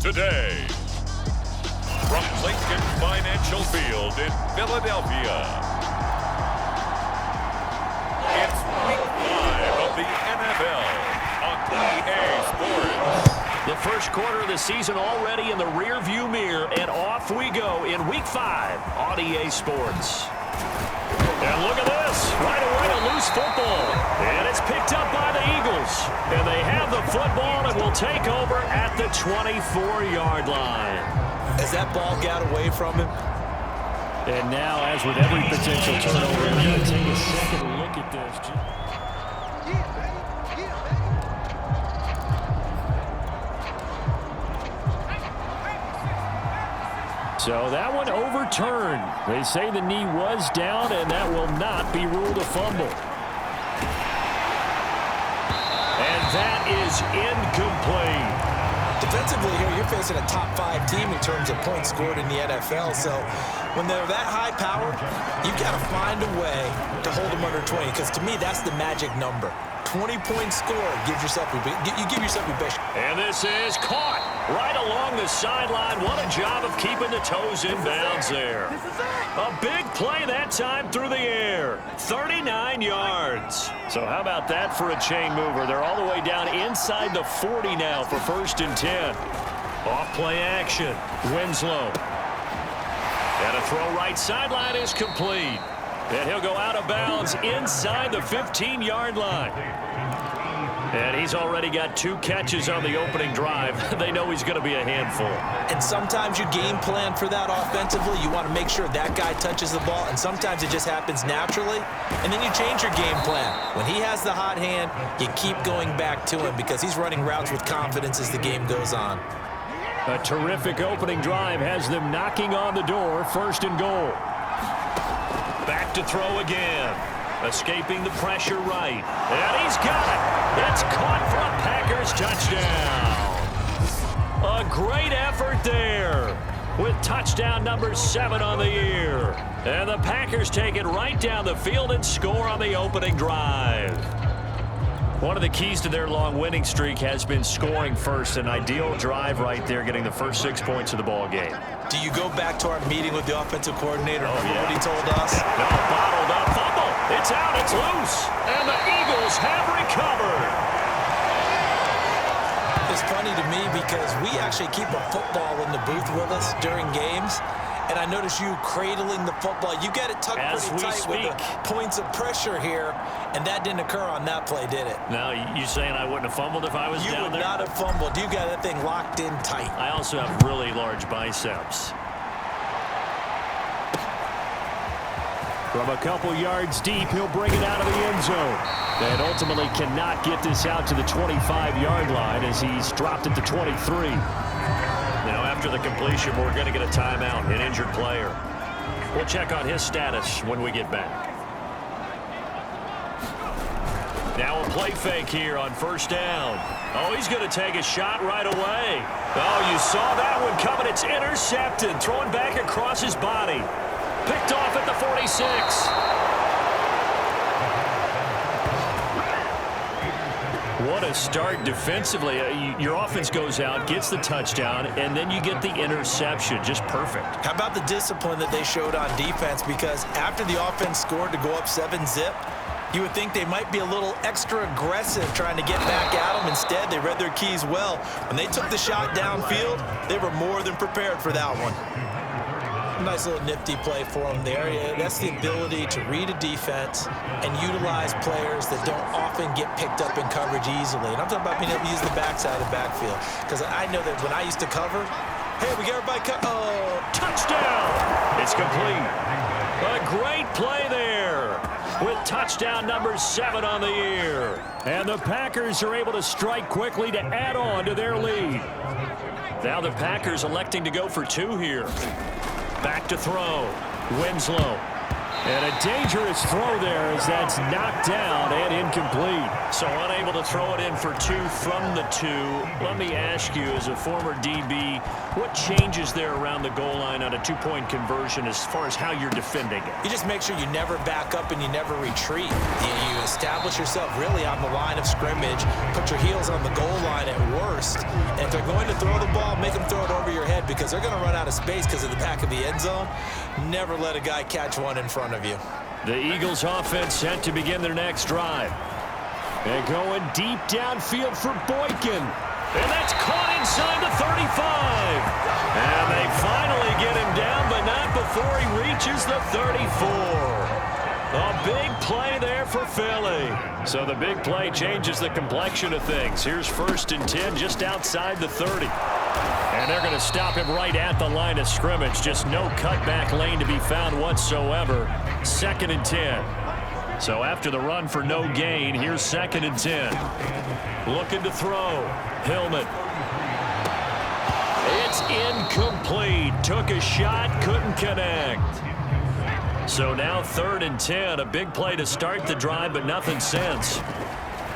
today. From Lincoln Financial Field in Philadelphia, it's Week 5 of the NFL on EA Sports. The first quarter of the season already in the rearview mirror, and off we go in Week 5 on EA Sports. And look at this. Right away, a loose football. And it's picked up by the Eagles. And they have the football and will take over at the 24-yard line. As that ball got away from him. And now, as with every potential turnover, we're going to take a second look at this. So that one overturned. They say the knee was down, and that will not be ruled a fumble. And that is incomplete. Defensively here, you're facing a top 5 team in terms of points scored in the NFL. So when they're that high powered, you've got to find a way to hold them under 20. Because to me, that's the magic number. 20-point score. You give yourself your best. And this is caught right along the sideline. What a job of keeping the toes in bounds there. A big play that time through the air. 39 yards. So how about that for a chain mover? They're all the way down inside the 40 now for 1st and 10. Off play action. Winslow. And a throw right sideline is complete. And he'll go out of bounds inside the 15-yard line. And he's already got 2 catches on the opening drive. They know he's going to be a handful. And sometimes you game plan for that offensively. You want to make sure that guy touches the ball. And sometimes it just happens naturally. And then you change your game plan. When he has the hot hand, you keep going back to him because he's running routes with confidence as the game goes on. A terrific opening drive has them knocking on the door. 1st and goal. Back to throw again. Escaping the pressure right. And he's got it. That's caught for a Packers touchdown. A great effort there with touchdown number 7 on the year. And the Packers take it right down the field and score on the opening drive. One of the keys to their long winning streak has been scoring first. An ideal drive right there, getting the first 6 points of the ball game. Do you go back to our meeting with the offensive coordinator? Oh, yeah. What he told us? No, bottled up fumble. It's out. It's loose. And the Eagles have recovered. It's funny to me because we actually keep a football in the booth with us during games. And I notice you cradling the football. You get it tucked pretty tight with the points of pressure here. And that didn't occur on that play, did it? No, you saying I wouldn't have fumbled if I was down there? You would not have fumbled. You got that thing locked in tight. I also have really large biceps. From a couple yards deep, he'll bring it out of the end zone. And ultimately cannot get this out to the 25-yard line as he's dropped at the 23. Now, after the completion, we're going to get a timeout, an injured player. We'll check on his status when we get back. Now a play fake here on 1st down. Oh, he's going to take a shot right away. Oh, you saw that one coming. It's intercepted. Thrown back across his body. Picked off at the 46. What a start defensively. Your offense goes out, gets the touchdown, and then you get the interception. Just perfect. How about the discipline that they showed on defense? Because after the offense scored to go up 7-zip, you would think they might be a little extra aggressive trying to get back at them. Instead, they read their keys well. When they took the shot downfield, they were more than prepared for that one. Nice little nifty play for them there. Yeah, that's the ability to read a defense and utilize players that don't often get picked up in coverage easily. And I'm talking about being able to use the backside of backfield. Because I know that when I used to cover, hey, we got everybody oh, touchdown! It's complete. A great play there with touchdown number 7 on the year. And the Packers are able to strike quickly to add on to their lead. Now the Packers electing to go for 2 here. Back to throw. Winslow. And a dangerous throw there as that's knocked down and incomplete. So unable to throw it in for 2 from the 2. Let me ask you, as a former DB, what changes there around the goal line on a 2-point conversion as far as how you're defending it? You just make sure you never back up and you never retreat. You establish yourself really on the line of scrimmage, put your heels on the goal line at worst, and if they're going to throw the ball, make them throw it over your head because they're going to run out of space because of the back of the end zone. Never let a guy catch one in front of you. The Eagles offense set to begin their next drive. And going deep downfield for Boykin. And that's caught inside the 35. And they finally get him down, but not before he reaches the 34. A big play there for Philly. So the big play changes the complexion of things. Here's 1st and 10 just outside the 30. And they're going to stop him right at the line of scrimmage. Just no cutback lane to be found whatsoever. 2nd and 10. So after the run for no gain, here's 2nd and 10. Looking to throw. Hillman. It's incomplete. Took a shot, couldn't connect. So now 3rd and 10. A big play to start the drive, but nothing since.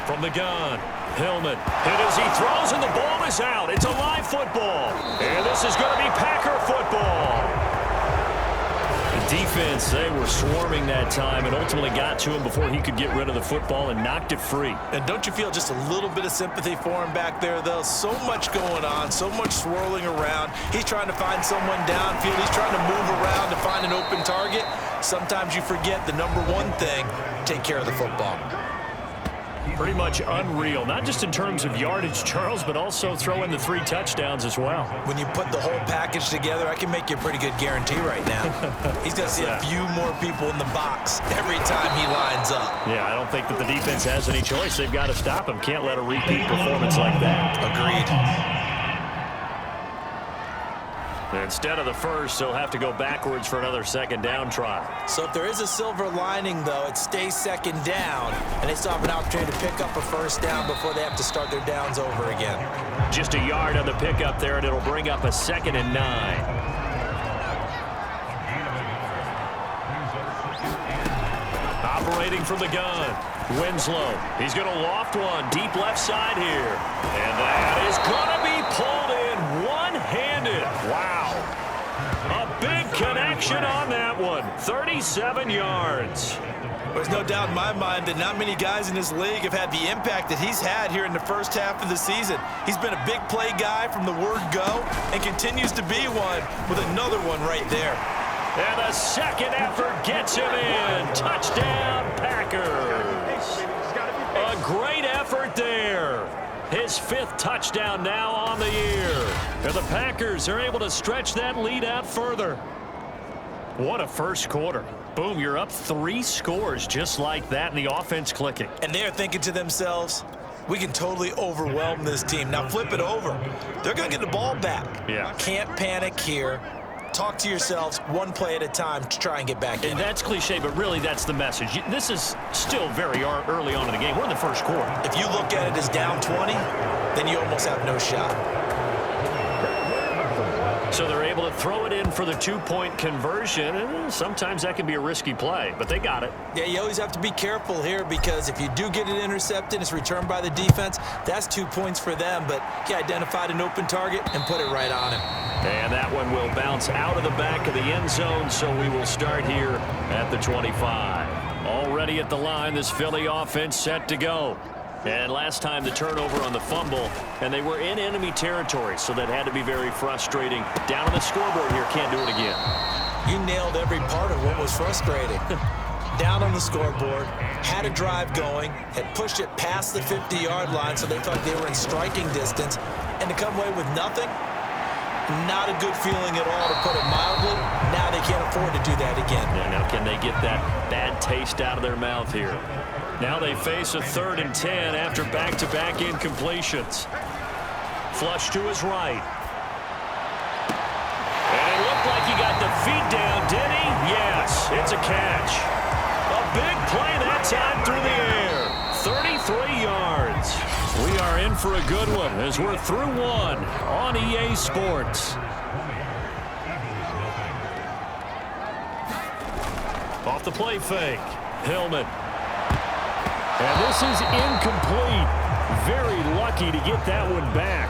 From the gun. Hillman hit as he throws, and the ball is out. It's a live football. And this is going to be Packer football. The defense, they were swarming that time and ultimately got to him before he could get rid of the football and knocked it free. And don't you feel just a little bit of sympathy for him back there, though? So much going on, so much swirling around. He's trying to find someone downfield. He's trying to move around to find an open target. Sometimes you forget the number one thing, take care of the football. Pretty much unreal, not just in terms of yardage, Charles, but also throw in the 3 touchdowns as well. When you put the whole package together, I can make you a pretty good guarantee right now. He's going to see a few more people in the box every time he lines up. Yeah, I don't think that the defense has any choice. They've got to stop him. Can't let a repeat performance like that. Agreed. Instead of the first, he'll have to go backwards for another 2nd down try. So if there is a silver lining, though, it stays 2nd down, and they still have an opportunity to pick up a 1st down before they have to start their downs over again. Just a yard on the pickup there, and it'll bring up a 2nd and 9. Operating from the gun. Winslow. He's going to loft one deep left side here. And that is going to be pulled in one-handed. Wow. A big connection on that one. 37 yards. There's no doubt in my mind that not many guys in this league have had the impact that he's had here in the first half of the season. He's been a big play guy from the word go and continues to be one with another one right there. And the 2nd effort gets him in. Touchdown, Packers. A great effort there. His 5th touchdown now on the year. And the Packers are able to stretch that lead out further. What a first quarter. Boom, you're up 3 scores just like that, and the offense clicking. And they're thinking to themselves, we can totally overwhelm this team. Now flip it over. They're going to get the ball back. Yeah. Can't panic here. Talk to yourselves one play at a time to try and get back in. And that's cliche, but really that's the message. This is still very early on in the game. We're in the first quarter. If you look at it as down 20, then you almost have no shot. So they're able to throw it in for the 2-point conversion, and sometimes that can be a risky play, but they got it. Yeah, you always have to be careful here because if you do get it intercepted, it's returned by the defense, that's 2 points for them, but he identified an open target and put it right on him. And that one will bounce out of the back of the end zone, so we will start here at the 25. Already at the line, this Philly offense set to go. And last time the turnover on the fumble, and they were in enemy territory, so that had to be very frustrating. Down on the scoreboard here, can't do it again. You nailed every part of what was frustrating. Down on the scoreboard, had a drive going, had pushed it past the 50-yard line so they thought they were in striking distance, and to come away with nothing, not a good feeling at all, to put it mildly. Now they can't afford to do that again. Yeah, now can they get that bad taste out of their mouth here? Now they face a 3rd and 10 after back-to-back incompletions. Flush to his right. And it looked like he got the feet down, did he? Yes, it's a catch. A big play that time through the air. 33 yards. We are in for a good one as we're through one on EA Sports. Off the play fake. Hillman. And this is incomplete. Very lucky to get that one back.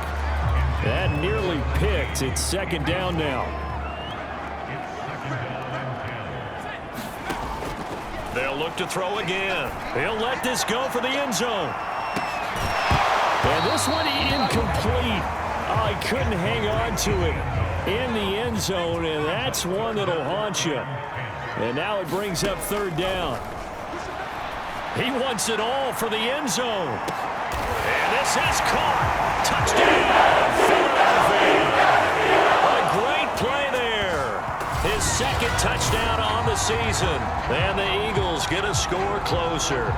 That nearly picked. It's second down now. They'll look to throw again. He'll let this go for the end zone. And this one incomplete. Oh, he couldn't hang on to it in the end zone, and that's one that'll haunt you. And now it brings up third down. He wants it all for the end zone. And this is caught. Touchdown, Philadelphia. A great play there. His second touchdown on the season. And the Eagles get a score closer.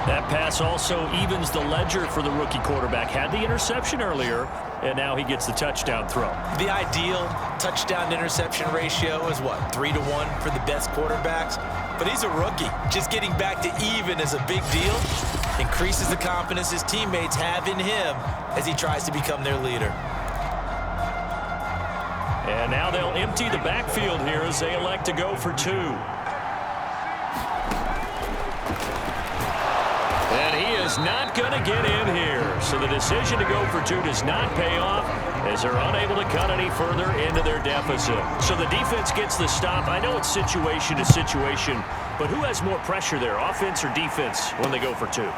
That pass also evens the ledger for the rookie quarterback. Had the interception earlier, and now he gets the touchdown throw. The ideal touchdown-interception ratio is, what, 3-1 for the best quarterbacks? But he's a rookie. Just getting back to even is a big deal. Increases the confidence his teammates have in him as he tries to become their leader. And now they'll empty the backfield here as they elect to go for two. And he is not going to get in here. So the decision to go for two does not pay off as they're unable to cut any further into their deficit. So the defense gets the stop. I know it's situation to situation, but who has more pressure there, offense or defense, when they go for two?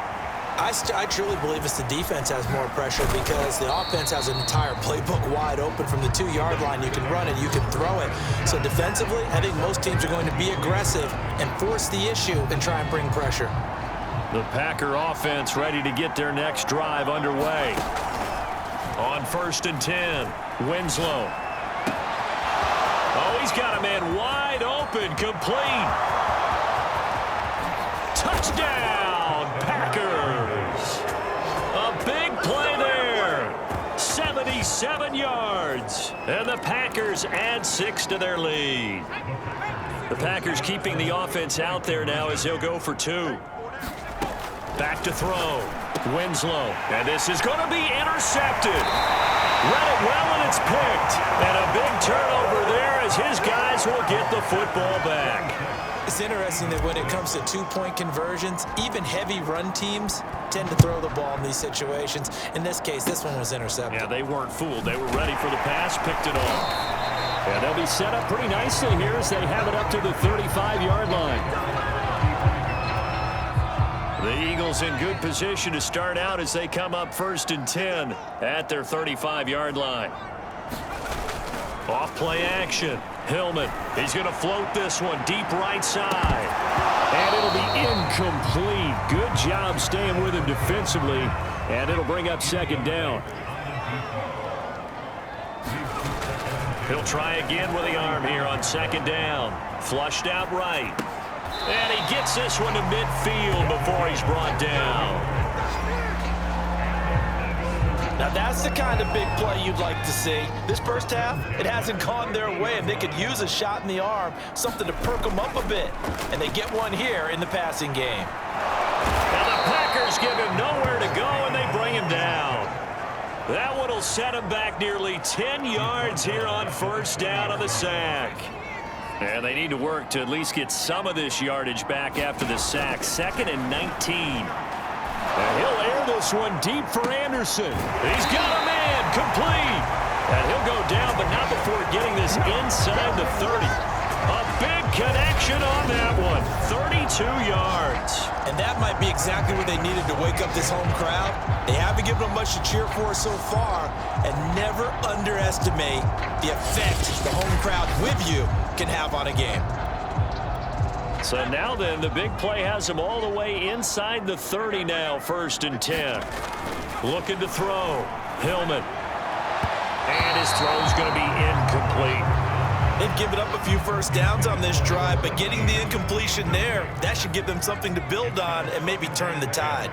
I truly believe it's the defense has more pressure because the offense has an entire playbook wide open from the 2-yard line. You can run it, you can throw it. So defensively, I think most teams are going to be aggressive and force the issue and try and bring pressure. The Packer offense ready to get their next drive underway. On 1st and 10, Winslow. Oh, he's got a man wide open, complete. Touchdown, Packers. A big play there. 77 yards. And the Packers add 6 to their lead. The Packers keeping the offense out there now as they'll go for two. Back to throw. Winslow. And this is going to be intercepted. Read it well, and it's picked. And a big turnover there as his guys will get the football back. It's interesting that when it comes to two-point conversions, even heavy run teams tend to throw the ball in these situations. In this case, this one was intercepted. Yeah, they weren't fooled. They were ready for the pass, picked it off. And they'll be set up pretty nicely here as they have it up to the 35-yard line. The Eagles in good position to start out as they come up 1st and 10 at their 35-yard line. Off play action. Hillman. He's going to float this one deep right side. And it'll be incomplete. Good job staying with him defensively. And it'll bring up second down. He'll try again with the arm here on second down. Flushed out right. And he gets this one to midfield before he's brought down. Now that's the kind of big play you'd like to see. This first half, it hasn't gone their way, and they could use a shot in the arm, something to perk them up a bit. And they get one here in the passing game. Now the Packers give him nowhere to go, and they bring him down. That one will set him back nearly 10 yards here on 1st down on the sack. And they need to work to at least get some of this yardage back after the sack. 2nd and 19. And he'll air this one deep for Anderson. He's got a man, complete. And he'll go down, but not before getting this inside the 30. A big connection on that one. 32 yards. And that might be exactly what they needed to wake up this home crowd. They haven't given them much to cheer for so far. And never underestimate the effect the home crowd with you can have on a game. So now then, the big play has him all the way inside the 30 now, 1st and 10. Looking to throw. Hillman. And his throw's going to be incomplete. They've given up a few first downs on this drive, but getting the incompletion there, that should give them something to build on and maybe turn the tide.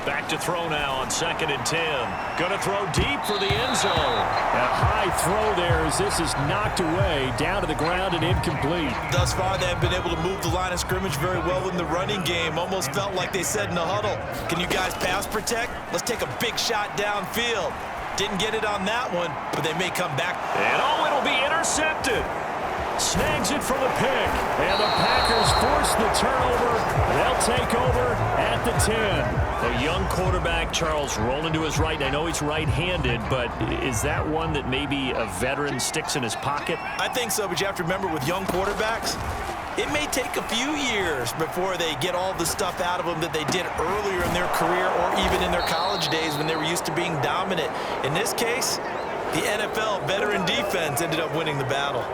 Back to throw now on 2nd and 10. Going to throw deep for the end zone. A high throw there as this is knocked away, down to the ground and incomplete. Thus far, they have been able to move the line of scrimmage very well in the running game. Almost felt like they said in the huddle, can you guys pass protect? Let's take a big shot downfield. Didn't get it on that one, but they may come back. And oh, it'll be intercepted. Snags it for the pick. And the Packers force the turnover. They'll take over at the 10. A young quarterback, Charles, rolling to his right. I know he's right-handed, but is that one that maybe a veteran sticks in his pocket? I think so, but you have to remember with young quarterbacks, it may take a few years before they get all the stuff out of them that they did earlier in their career or even in their college days when they were used to being dominant. In this case, the NFL veteran defense ended up winning the battle.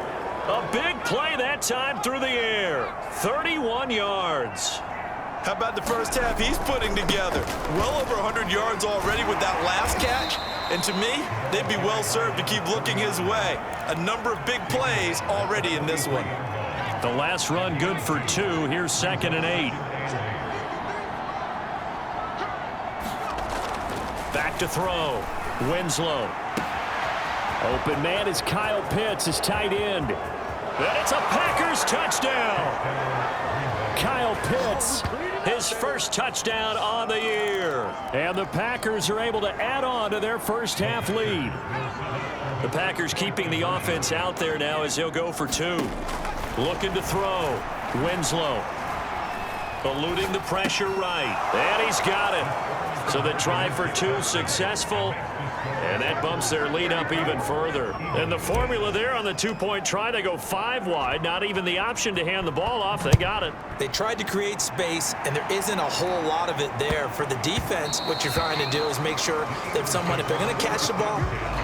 A big play that time through the air. 31 yards. How about the first half he's putting together? Well over 100 yards already with that last catch. And to me, they'd be well served to keep looking his way. A number of big plays already in this one. The last run good for 2. Here's 2nd and 8. Back to throw. Winslow. Open man is Kyle Pitts, his tight end. And it's a Packers touchdown. Kyle Pitts, his first touchdown on the year. And the Packers are able to add on to their first half lead. The Packers keeping the offense out there now as he'll go for 2. Looking to throw. Winslow. Eluding the pressure right. And he's got it. So the try for 2 successful. And that bumps their lead up even further. And the formula there on the 2-point try, they go 5 wide. Not even the option to hand the ball off. They got it. They tried to create space, and there isn't a whole lot of it there. For the defense, what you're trying to do is make sure that if they're going to catch the ball,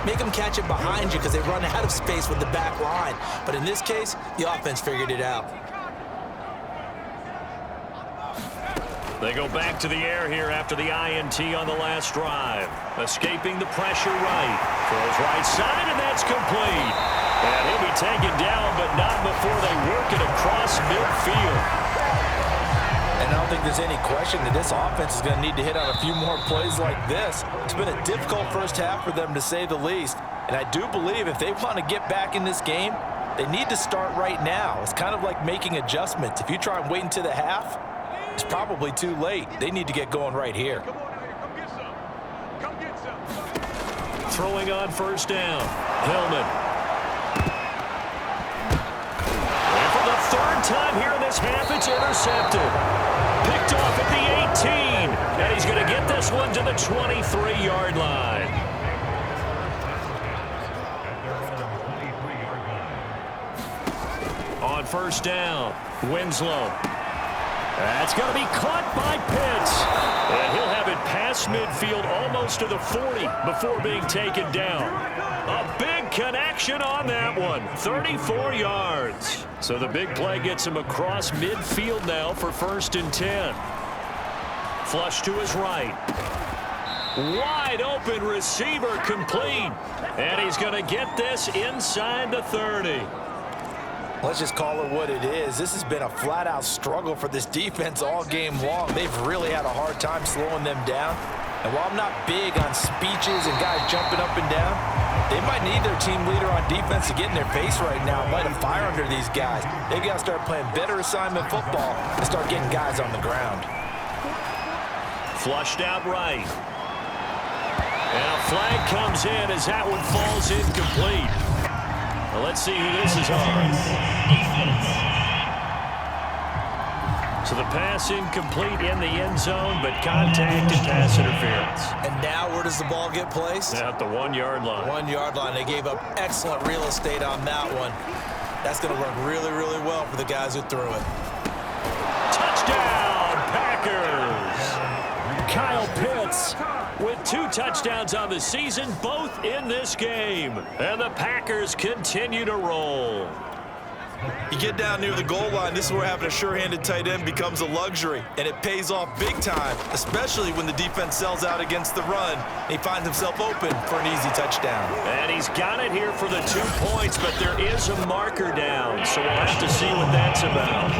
make them catch it behind you because they run out of space with the back line. But in this case, the offense figured it out. They go back to the air here after the INT on the last drive. Escaping the pressure right. Throws right side, and that's complete. And he'll be taken down, but not before they work it across midfield. And I don't think there's any question that this offense is going to need to hit on a few more plays like this. It's been a difficult first half for them, to say the least. And I do believe if they want to get back in this game, they need to start right now. It's kind of like making adjustments. If you try and wait until the half, it's probably too late. They need to get going right here. Throwing on first down. Hillman. And for the 3rd time here in this half, it's intercepted. Picked off at the 18. And he's going to get this one to the 23-yard line. On first down, Winslow. That's going to be caught by Pitts. And he'll have it past midfield almost to the 40 before being taken down. A big connection on that one. 34 yards. So the big play gets him across midfield now for 1st and 10. Flush to his right. Wide open receiver complete. And he's going to get this inside the 30. Let's just call it what it is. This has been a flat-out struggle for this defense all game long. They've really had a hard time slowing them down. And while I'm not big on speeches and guys jumping up and down, they might need their team leader on defense to get in their face right now and light a fire under these guys. They've got to start playing better assignment football and start getting guys on the ground. Flushed out right. And a flag comes in as that one falls incomplete. Well, let's see who this is on. So the pass incomplete in the end zone, but contact and pass interference. And now where does the ball get placed? At the 1-yard line. 1-yard line. They gave up excellent real estate on that one. That's going to work really, really well for the guys who threw it. Touchdown, Packers! Kyle Pitts with 2 touchdowns on the season, both in this game. And the Packers continue to roll. You get down near the goal line, this is where having a sure-handed tight end becomes a luxury, and it pays off big time, especially when the defense sells out against the run. He finds himself open for an easy touchdown. And he's got it here for the 2 points, but there is a marker down, so we'll have to see what that's about.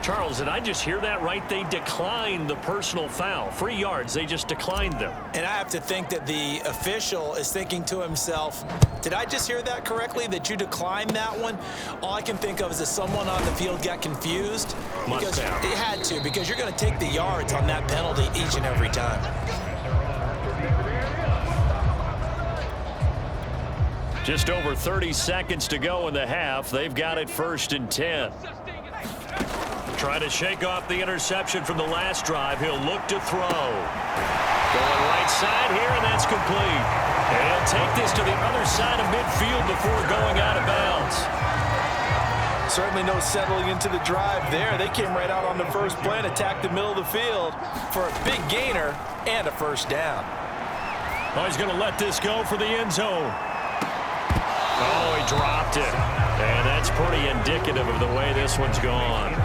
Charles, did I just hear that right? They declined the personal foul. 3 yards, they just declined them. And I have to think that the official is thinking to himself, did I just hear that correctly, that you declined that one? All I can think of is that someone on the field got confused. Must have. It had to, because you're going to take the yards on that penalty each and every time. Just over 30 seconds to go in the half. They've got it 1st and 10. Trying to shake off the interception from the last drive. He'll look to throw. Going right side here, and that's complete. And he'll take this to the other side of midfield before going out of bounds. Certainly no settling into the drive there. They came right out on the first play and attacked the middle of the field for a big gainer and a first down. Oh, he's going to let this go for the end zone. Oh, he dropped it. And that's pretty indicative of the way this one's gone.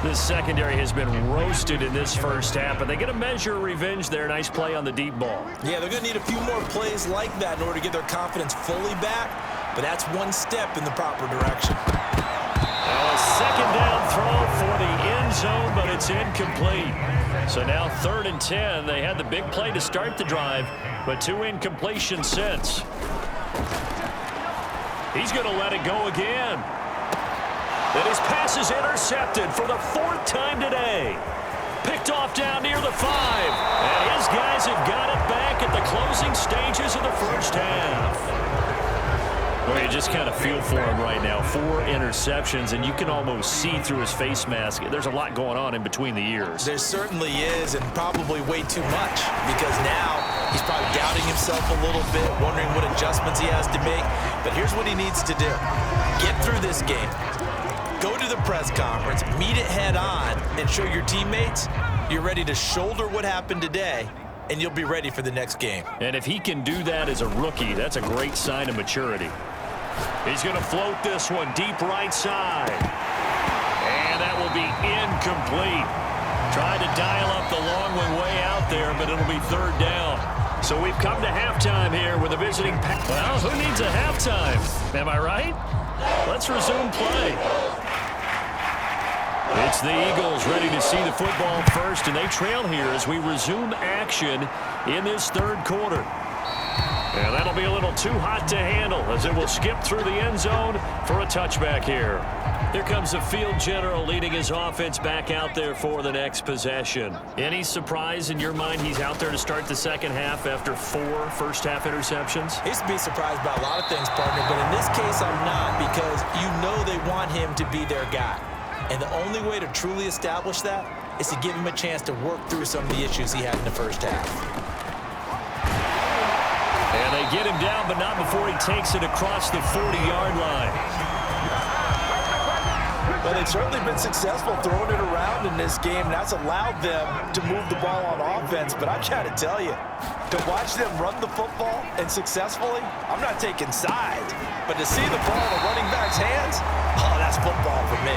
This secondary has been roasted in this first half, but they get a measure of revenge there. Nice play on the deep ball. Yeah, they're going to need a few more plays like that in order to get their confidence fully back, but that's one step in the proper direction. Now a second down throw for the end zone, but it's incomplete. So now 3rd and 10. They had the big play to start the drive, but 2 incompletions since. He's going to let it go again. And his pass is intercepted for the 4th time today. Picked off down near the 5. And his guys have got it back at the closing stages of the first half. Well, you just kind of feel for him right now. 4 interceptions, and you can almost see through his face mask. There's a lot going on in between the ears. There certainly is, and probably way too much, because now he's probably doubting himself a little bit, wondering what adjustments he has to make. But here's what he needs to do. Get through this game. Go to the press conference, meet it head on, and show your teammates you're ready to shoulder what happened today, and you'll be ready for the next game. And if he can do that as a rookie, that's a great sign of maturity. He's going to float this one deep right side. And that will be incomplete. Tried to dial up the long one way out there, but it'll be 3rd down. So we've come to halftime here with a visiting pack. Well, who needs a halftime? Am I right? Let's resume play. It's the Eagles ready to see the football first, and they trail here as we resume action in this 3rd quarter. And that'll be a little too hot to handle as it will skip through the end zone for a touchback here. Here comes the field general leading his offense back out there for the next possession. Any surprise in your mind he's out there to start the second half after 4 first-half interceptions? He used to be surprised by a lot of things, partner, but in this case I'm not, because you know they want him to be their guy. And the only way to truly establish that is to give him a chance to work through some of the issues he had in the first half. And they get him down, but not before he takes it across the 40-yard line. Well, they've certainly been successful throwing it around in this game, and that's allowed them to move the ball on offense. But I've got to tell you, to watch them run the football and successfully, I'm not taking sides. But to see the ball in the running back's hands, oh, that's football for me.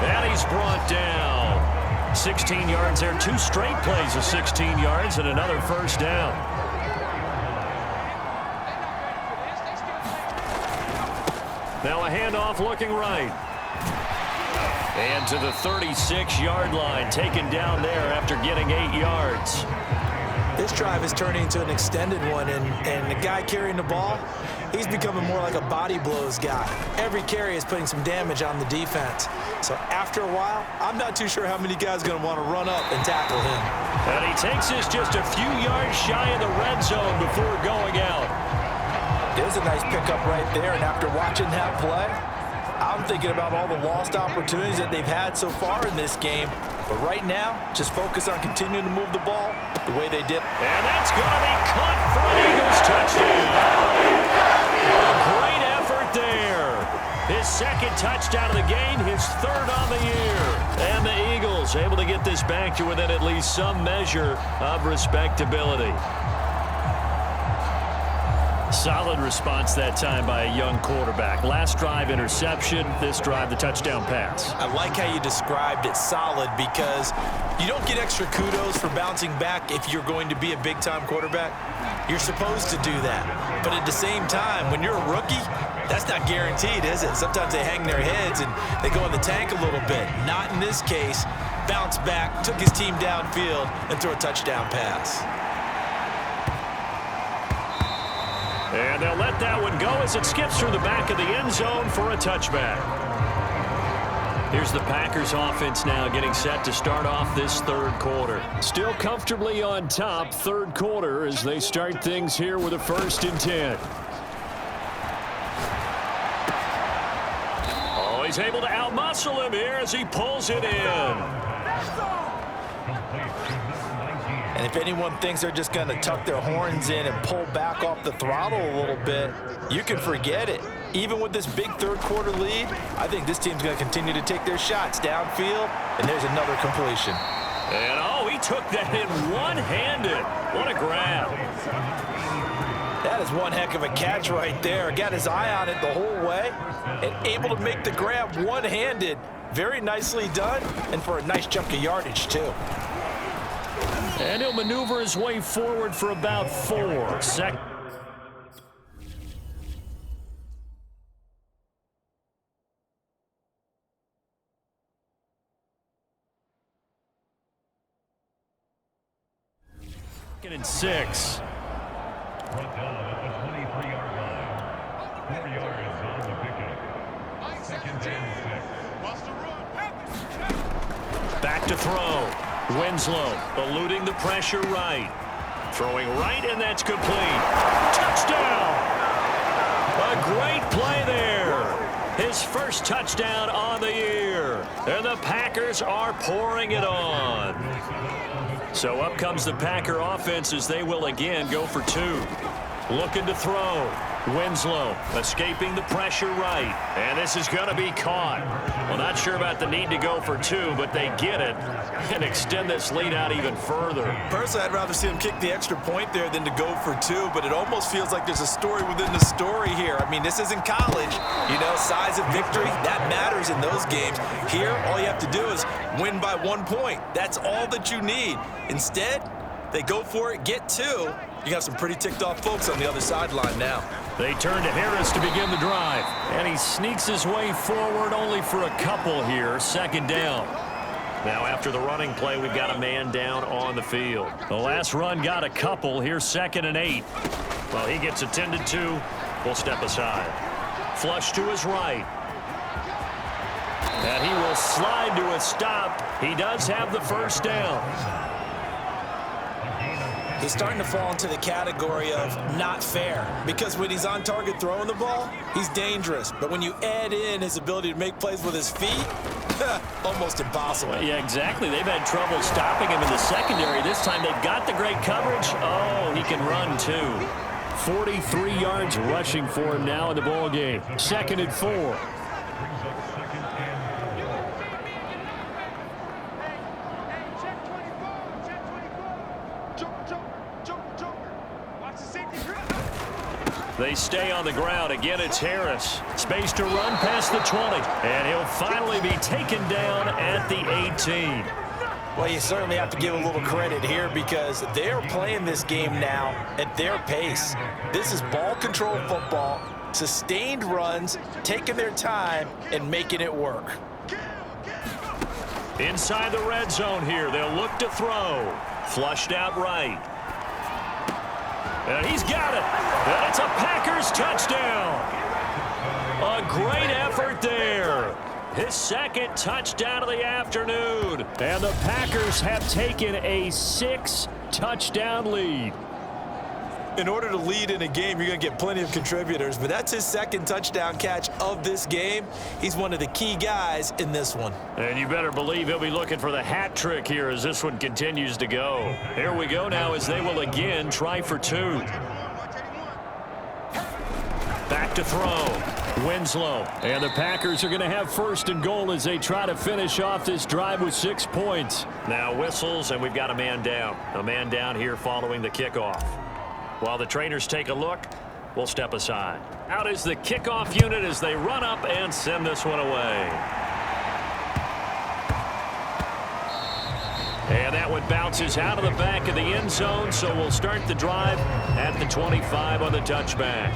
And he's brought down. 16 yards there, 2 straight plays of 16 yards and another first down. Now a handoff looking right. And to the 36-yard line, taken down there after getting 8 yards. This drive is turning into an extended one, and the guy carrying the ball, he's becoming more like a body blows guy. Every carry is putting some damage on the defense. So after a while, I'm not too sure how many guys are going to want to run up and tackle him. And he takes this just a few yards shy of the red zone before going out. There's a nice pickup right there, and after watching that play, I'm thinking about all the lost opportunities that they've had so far in this game. But right now, just focus on continuing to move the ball the way they did. And that's going to be caught for an Eagles touchdown. A great effort there. His 2nd touchdown of the game, his 3rd on the year. And the Eagles able to get this back to within at least some measure of respectability. Solid response that time by a young quarterback. Last drive, interception. This drive, the touchdown pass. I like how you described it, solid, because you don't get extra kudos for bouncing back if you're going to be a big-time quarterback. You're supposed to do that. But at the same time, when you're a rookie, That's not guaranteed, is it? Sometimes they hang their heads and they go in the tank a little bit. Not in this case. Bounced back, took his team downfield, and threw a touchdown pass. And they'll let that one go as it skips through the back of the end zone for a touchback. Here's the Packers offense now getting set to start off this third quarter. Still comfortably on top, third quarter, as they start things here with a 1st and 10. Oh, he's able to outmuscle him here as he pulls it in. And if anyone thinks they're just going to tuck their horns in and pull back off the throttle a little bit, you can forget it. Even with this big third quarter lead, I think this team's going to continue to take their shots downfield, and there's another completion. And, oh, he took that in one-handed. What a grab. That is one heck of a catch right there. Got his eye on it the whole way and able to make the grab one-handed. Very nicely done, and for a nice chunk of yardage, too. And he'll maneuver his way forward for about 4. Second and 6. Brought down at the 23-yard line. 4 yards on the pickup. 2nd and 6. Back to throw. Winslow eluding the pressure right. Throwing right, and that's complete. Touchdown! A great play there. His first touchdown on the year. And the Packers are pouring it on. So up comes the Packer offense as they will again go for 2. Looking to throw. Winslow escaping the pressure right. And this is going to be caught. Well, not sure about the need to go for 2, but they get it and extend this lead out even further. Personally, I'd rather see him kick the extra point there than to go for 2, but it almost feels like there's a story within the story here. I mean, this isn't college. You know, size of victory, that matters in those games. Here, all you have to do is win by 1 point. That's all that you need. Instead, they go for it, get 2. You got some pretty ticked off folks on the other sideline now. They turn to Harris to begin the drive. And he sneaks his way forward only for a couple here. 2nd down. Now after the running play, we've got a man down on the field. The last run got a couple. Here's 2nd and 8. Well, he gets attended to. We'll step aside. Flush to his right. And he will slide to a stop. He does have the 1st down. He's starting to fall into the category of not fair, because when he's on target throwing the ball, he's dangerous. But when you add in his ability to make plays with his feet, almost impossible. Well, yeah, exactly. They've had trouble stopping him in the secondary. This time they've got the great coverage. Oh, he can run too. 43 yards rushing for him now in the ball game. 2nd and 4. They stay on the ground. Again, it's Harris. Space to run past the 20. And he'll finally be taken down at the 18. Well, you certainly have to give a little credit here because they're playing this game now at their pace. This is ball control football, sustained runs, taking their time, and making it work. Inside the red zone here. They'll look to throw. Flushed out right. And he's got it. And it's a Packers touchdown. A great effort there. His 2nd touchdown of the afternoon. And the Packers have taken a 6-touchdown lead. In order to lead in a game, you're going to get plenty of contributors, but that's his 2nd touchdown catch of this game. He's one of the key guys in this one. And you better believe he'll be looking for the hat trick here as this one continues to go. Here we go now as they will again try for 2. Back to throw. Winslow. And the Packers are going to have 1st and goal as they try to finish off this drive with 6 points. Now whistles, and we've got a man down. A man down here following the kickoff. While the trainers take a look, we'll step aside. Out is the kickoff unit as they run up and send this one away. And that one bounces out of the back of the end zone, so we'll start the drive at the 25 on the touchback.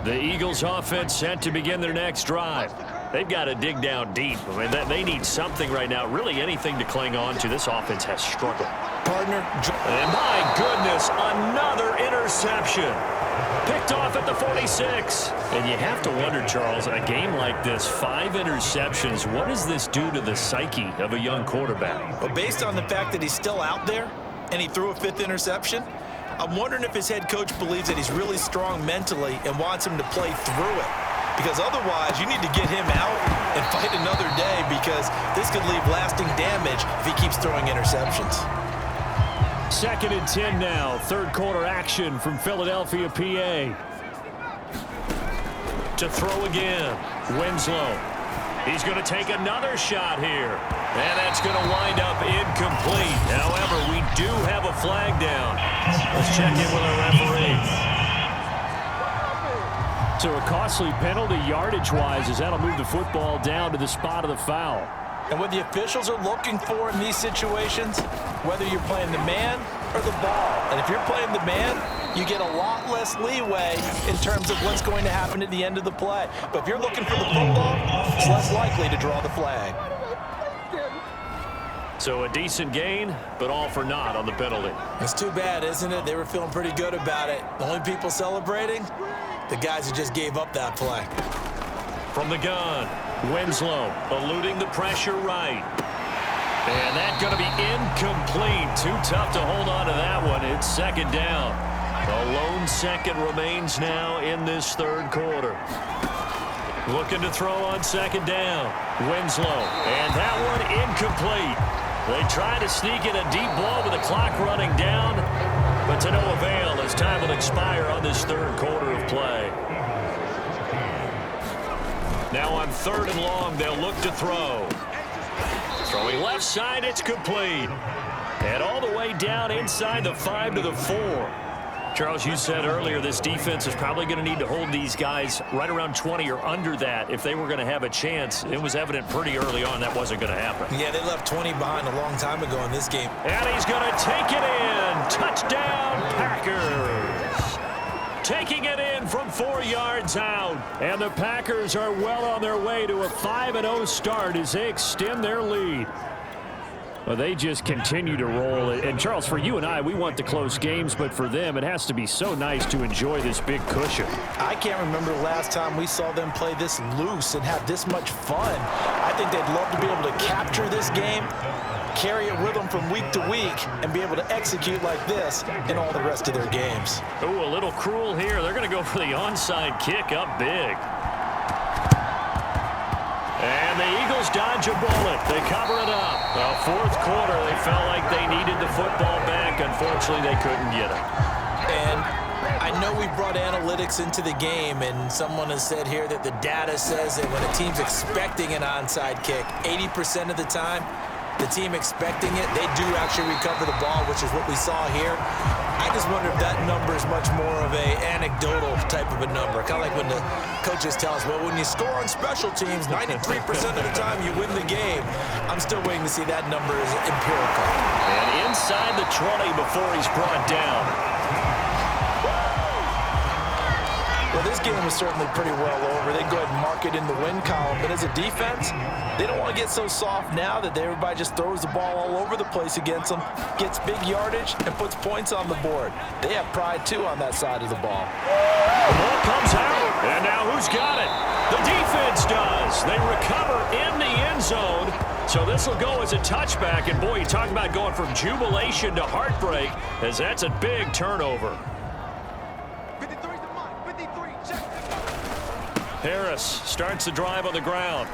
The Eagles offense set to begin their next drive. They've got to dig down deep. I mean, they need something right now, really anything to cling on to. This offense has struggled. Partner. And my goodness, another interception. Picked off at the 46. And you have to wonder, Charles, in a game like this, 5 interceptions, what does this do to the psyche of a young quarterback? Well, based on the fact that he's still out there and he threw a 5th interception, I'm wondering if his head coach believes that he's really strong mentally and wants him to play through it. Because otherwise, you need to get him out and fight another day, because this could leave lasting damage if he keeps throwing interceptions. 2nd and 10 now. 3rd quarter action from Philadelphia, PA. To throw again. Winslow. He's going to take another shot here. And that's going to wind up incomplete. However, we do have a flag down. Let's check in with our referee. So a costly penalty yardage-wise, as that'll move the football down to the spot of the foul. And what the officials are looking for in these situations, whether you're playing the man or the ball, and if you're playing the man, you get a lot less leeway in terms of what's going to happen at the end of the play. But if you're looking for the football, it's less likely to draw the flag. So a decent gain, but all for naught on the penalty. It's too bad, isn't it? They were feeling pretty good about it. The only people celebrating, the guys who just gave up that play. From the gun, Winslow eluding the pressure right. And that's going to be incomplete. Too tough to hold on to that one. It's 2nd down. A lone second remains now in this 3rd quarter. Looking to throw on 2nd down. Winslow. And that one incomplete. They try to sneak in a deep ball with the clock running down, but to no avail as time will expire on this 3rd quarter of play. Now on 3rd and long, they'll look to throw. Throwing left side, it's complete. And all the way down inside the 5 to the 4. Charles, you said earlier this defense is probably going to need to hold these guys right around 20 or under that if they were going to have a chance. It was evident pretty early on that wasn't going to happen. Yeah, they left 20 behind a long time ago in this game. And he's going to take it in. Touchdown, Packers. Taking it in from 4 yards out. And the Packers are well on their way to a 5-0 start as they extend their lead. Well, they just continue to roll. And, Charles, for you and I, we want the close games, but for them, it has to be so nice to enjoy this big cushion. I can't remember the last time we saw them play this loose and have this much fun. I think they'd love to be able to capture this game, carry it with them from week to week, and be able to execute like this in all the rest of their games. Ooh, a little cruel here. They're going to go for the onside kick up big. And the Eagles dodge a bullet. They cover it up. Well, 4th quarter, they felt like they needed the football back. Unfortunately, they couldn't get it. And I know we brought analytics into the game, and someone has said here that the data says that when a team's expecting an onside kick, 80% of the time, the team expecting it, they do actually recover the ball, which is what we saw here. I just wonder if that number is much more of a anecdotal type of a number. Kind of like when the coaches tell us, well, when you score on special teams, 93% of the time you win the game. I'm still waiting to see that number is empirical. And inside the 20 before he's brought down. Well, this game was certainly pretty well over. They go ahead and mark it in the win column. But as a defense, they don't want to get so soft now that everybody just throws the ball all over the place against them, gets big yardage, and puts points on the board. They have pride, too, on that side of the ball. The ball comes out, and now who's got it? The defense does. They recover in the end zone. So this will go as a touchback. And, boy, you talk about going from jubilation to heartbreak, as that's a big turnover. Harris starts the drive on the ground.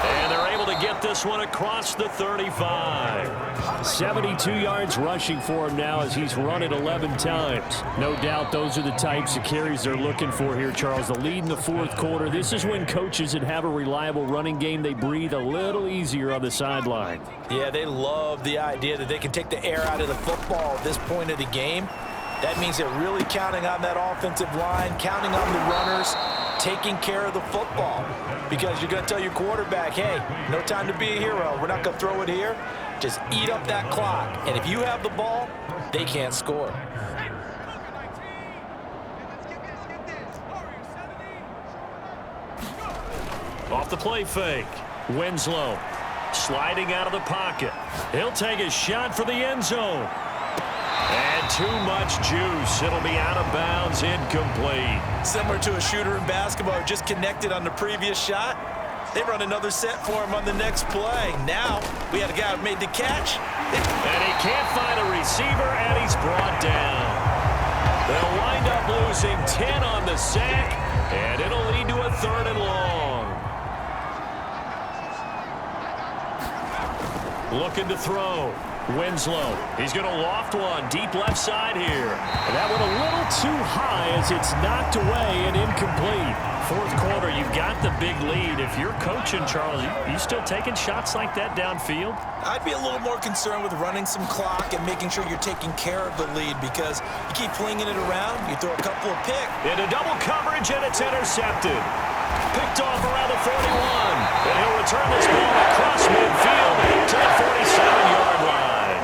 And they're able to get this one across the 35. 72 yards rushing for him now as he's run it 11 times. No doubt those are the types of carries they're looking for here, Charles. The lead in the 4th quarter. This is when coaches that have a reliable running game, they breathe a little easier on the sideline. Yeah, they love the idea that they can take the air out of the football at this point of the game. That means they're really counting on that offensive line, counting on the runners, taking care of the football. Because you're going to tell your quarterback, hey, no time to be a hero. We're not going to throw it here. Just eat up that clock. And if you have the ball, they can't score. Off the play fake. Winslow sliding out of the pocket. He'll take a shot for the end zone. And too much juice. It'll be out of bounds, incomplete. Similar to a shooter in basketball, just connected on the previous shot. They run another set for him on the next play. Now, we had a guy who made the catch. And he can't find a receiver, and he's brought down. They'll wind up losing 10 on the sack, and it'll lead to a 3rd and long. Looking to throw. Winslow. He's going to loft one deep left side here. And that went a little too high as it's knocked away and incomplete. 4th quarter, you've got the big lead. If you're coaching, Charles, you still taking shots like that downfield? I'd be a little more concerned with running some clock and making sure you're taking care of the lead, because you keep flinging it around, you throw a couple of picks. Into double coverage, and it's intercepted. Picked off around the 41. And he'll return this ball across midfield to the 47-yard line.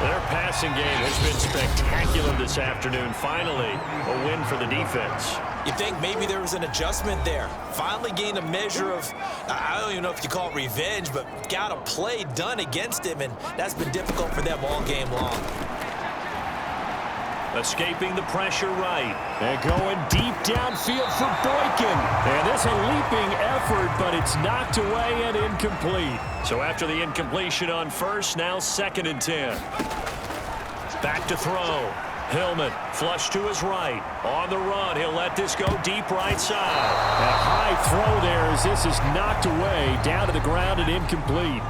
Their passing game has been spectacular this afternoon. Finally, a win for the defense. You think maybe there was an adjustment there. Finally gained a measure of, I don't even know if you call it revenge, but got a play done against him, and that's been difficult for them all game long. Escaping the pressure right. And going deep downfield for Boykin. And this a leaping effort, but it's knocked away and incomplete. So after the incompletion on first, now 2nd and 10. Back to throw. Hillman flush to his right. On the run, he'll let this go deep right side. A high throw there as this is knocked away, down to the ground and incomplete.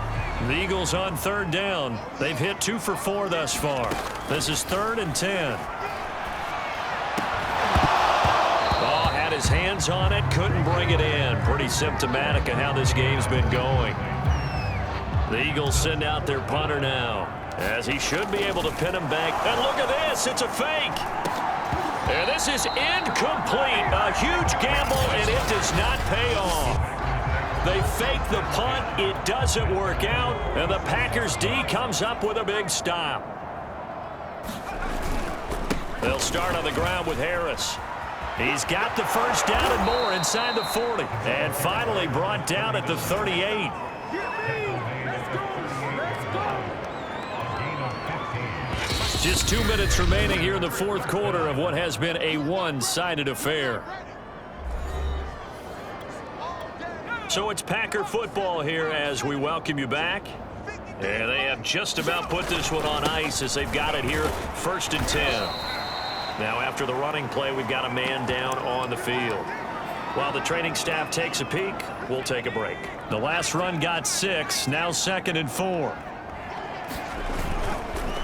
The Eagles on 3rd down. They've hit 2 for 4 thus far. This is 3rd and 10. Oh, had his hands on it, couldn't bring it in. Pretty symptomatic of how this game's been going. The Eagles send out their punter now, as he should be able to pin him back. And look at this, it's a fake. And this is incomplete. A huge gamble, and it does not pay off. They fake the punt. It doesn't work out. And the Packers D comes up with a big stop. They'll start on the ground with Harris. He's got the first down and more inside the 40. And finally brought down at the 38. Just 2 minutes remaining here in the 4th quarter of what has been a one-sided affair. So it's Packer football here as we welcome you back. And they have just about put this one on ice as they've got it here, 1st and 10. Now after the running play, we've got a man down on the field. While the training staff takes a peek, we'll take a break. The last run got 6, now 2nd and 4.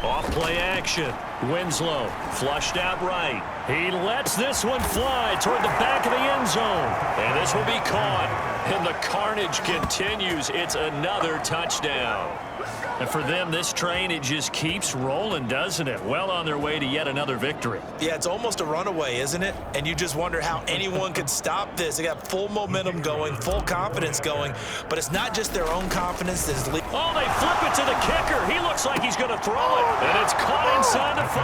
Off play action. Winslow flushed out right. He lets this one fly toward the back of the end zone. And this will be caught. And the carnage continues. It's another touchdown. And for them, this train, it just keeps rolling, doesn't it? Well on their way to yet another victory. Yeah, it's almost a runaway, isn't it? And you just wonder how anyone could stop this. They got full momentum going, full confidence going. But it's not just their own confidence that's oh, they flip it to the kicker. He looks like he's going to throw it. And it's caught inside the 5.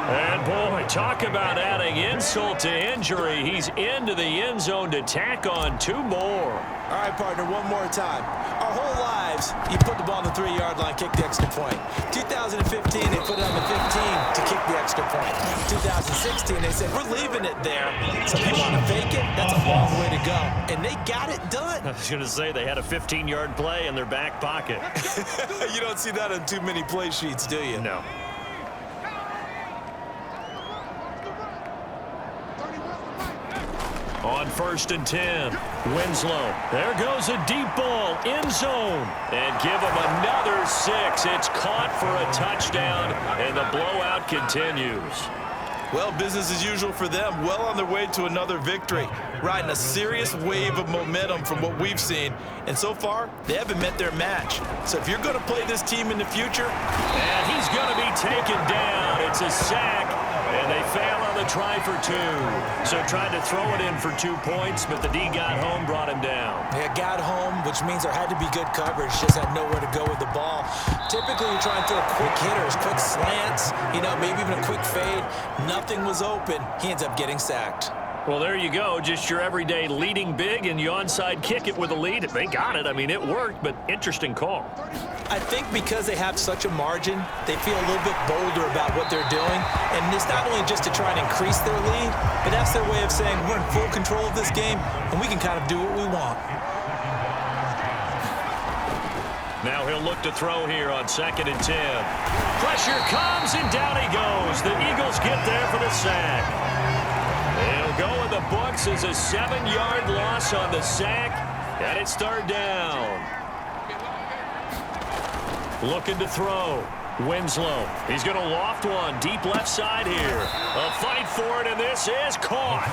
And boy, talk about adding insult to injury. He's into the end zone to tack on 2 more. All right, partner, one more time. Our whole lives, you put the ball on the 3-yard line, kick the extra point. 2015, they put it on the 15 to kick the extra point. 2016, they said, we're leaving it there. So if you want to fake it, that's a long way to go. And they got it done. I was going to say, they had a 15-yard play in their back pocket. You don't see that on too many play sheets, do you? No. On 1st and 10, Winslow. There goes a deep ball, end zone. And give him another 6. It's caught for a touchdown, and the blowout continues. Well, business as usual for them. Well on their way to another victory. Riding a serious wave of momentum from what we've seen. And so far, they haven't met their match. So if you're going to play this team in the future... And he's going to be taken down. It's a sack. And they fail on the try for 2. So tried to throw it in for 2 points, but the D got home, brought him down. Yeah, got home, which means there had to be good coverage. Just had nowhere to go with the ball. Typically, you're trying to throw quick hitters, quick slants, maybe even a quick fade. Nothing was open. He ends up getting sacked. Well, there you go. Just your everyday leading big, and you onside kick it with a lead. They got it. I mean, it worked, but interesting call. I think because they have such a margin, they feel a little bit bolder about what they're doing. And it's not only just to try and increase their lead, but that's their way of saying we're in full control of this game, and we can kind of do what we want. Now he'll look to throw here on 2nd and 10. Pressure comes, and down he goes. The Eagles get there for the sack. It'll go in the books as a 7-yard loss on the sack, and it's 3rd down. Looking to throw. Winslow. He's going to loft one deep left side here. A fight for it, and this is caught.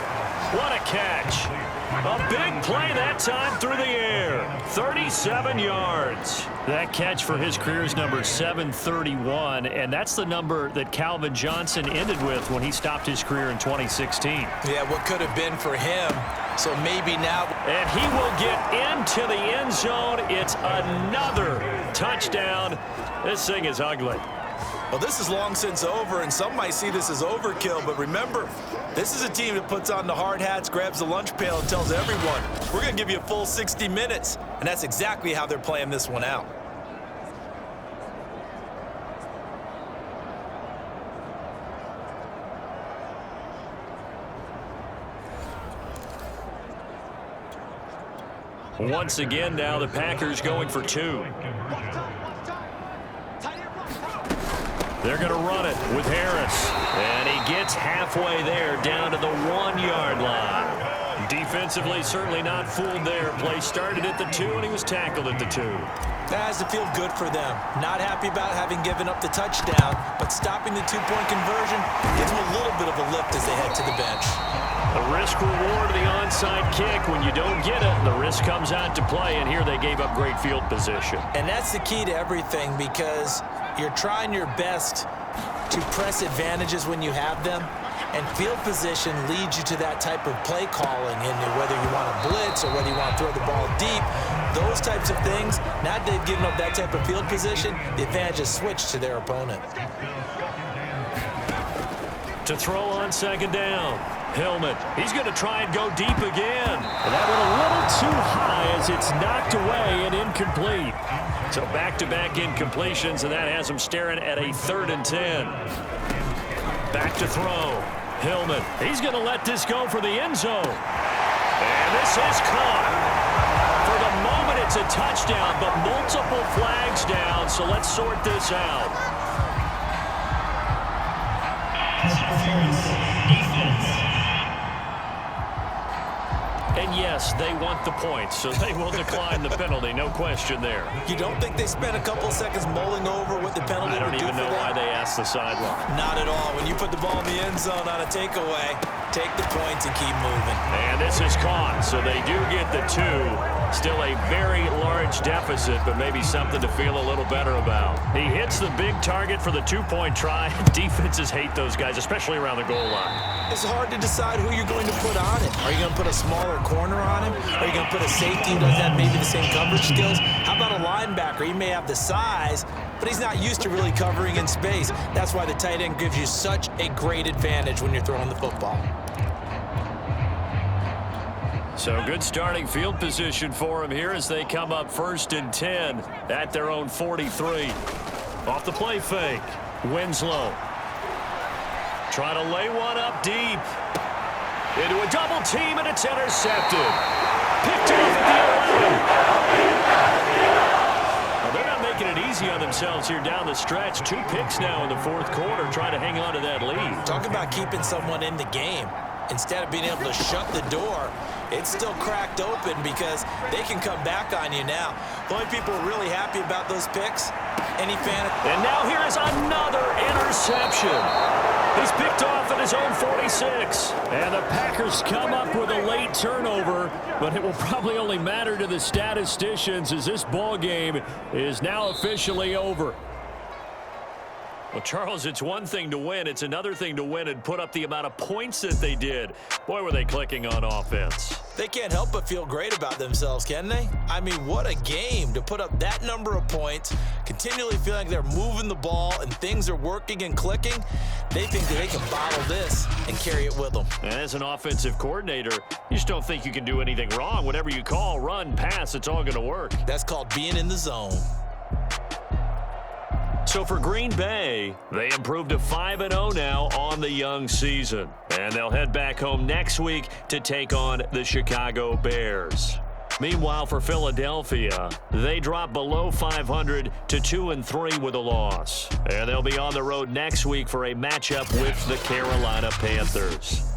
What a catch. A big play that time through the air. 37 yards. That catch for his career is number 731, and that's the number that Calvin Johnson ended with when he stopped his career in 2016. Yeah, what could have been for him. So maybe now. And he will get into the end zone. It's another touchdown. This thing is ugly. Well, this is long since over, and some might see this as overkill, but remember, this is a team that puts on the hard hats, grabs the lunch pail, and tells everyone, we're going to give you a full 60 minutes, and that's exactly how they're playing this one out. Once again now, the Packers going for 2. They're going to run it with Harris. And he gets halfway there down to the 1-yard line. Defensively, certainly not fooled there. Play started at the 2, and he was tackled at the 2. That has to feel good for them. Not happy about having given up the touchdown, but stopping the 2-point conversion gives them a little bit of a lift as they head to the bench. The risk reward of the onside kick. When you don't get it, the risk comes out to play, and here they gave up great field position. And that's the key to everything, because you're trying your best to press advantages when you have them, and field position leads you to that type of play calling, and whether you want to blitz or whether you want to throw the ball deep, those types of things. Now that they've given up that type of field position, the advantage is switched to their opponent. To throw on 2nd down. Hillman, he's going to try and go deep again. And that went a little too high as it's knocked away and incomplete. So back-to-back incompletions, and that has him staring at a 3rd and 10. Back to throw. Hillman, he's going to let this go for the end zone. And this is caught. For the moment, it's a touchdown, but multiple flags down, so let's sort this out. And yes, they want the points, so they will decline the penalty, no question there. You don't think they spent a couple of seconds mulling over what the penalty would do for them? I don't even know why they asked the sideline. Not at all. When you put the ball in the end zone on a takeaway, take the points and keep moving. And this is caught, so they do get the 2. Still a very large deficit, but maybe something to feel a little better about. He hits the big target for the 2-point try. Defenses hate those guys, especially around the goal line. It's hard to decide who you're going to put on him. Are you going to put a smaller corner on him? Are you going to put a safety who doesn't have maybe the same coverage skills? How about a linebacker? He may have the size, but he's not used to really covering in space. That's why the tight end gives you such a great advantage when you're throwing the football. So good starting field position for him here as they come up 1st and 10 at their own 43. Off the play fake. Winslow. Trying to lay one up deep. Into a double team, and it's intercepted. Picked off at the 11. Well, they're not making it easy on themselves here down the stretch. 2 picks now in the 4th quarter, trying to hang on to that lead. Talk about keeping someone in the game. Instead of being able to shut the door, it's still cracked open because they can come back on you now. The only people who are really happy about those picks, any fan. And now here is another interception. He's picked off at his own 46. And the Packers come up with a late turnover, but it will probably only matter to the statisticians as this ball game is now officially over. Well, Charles, it's one thing to win. It's another thing to win and put up the amount of points that they did. Boy, were they clicking on offense. They can't help but feel great about themselves, can they? I mean, what a game to put up that number of points, continually feeling like they're moving the ball and things are working and clicking. They think that they can bottle this and carry it with them. And as an offensive coordinator, you just don't think you can do anything wrong. Whatever you call, run, pass, it's all going to work. That's called being in the zone. So for Green Bay, they improved to 5-0 now on the young season. And they'll head back home next week to take on the Chicago Bears. Meanwhile, for Philadelphia, they dropped below 500 to 2-3 with a loss. And they'll be on the road next week for a matchup with the Carolina Panthers.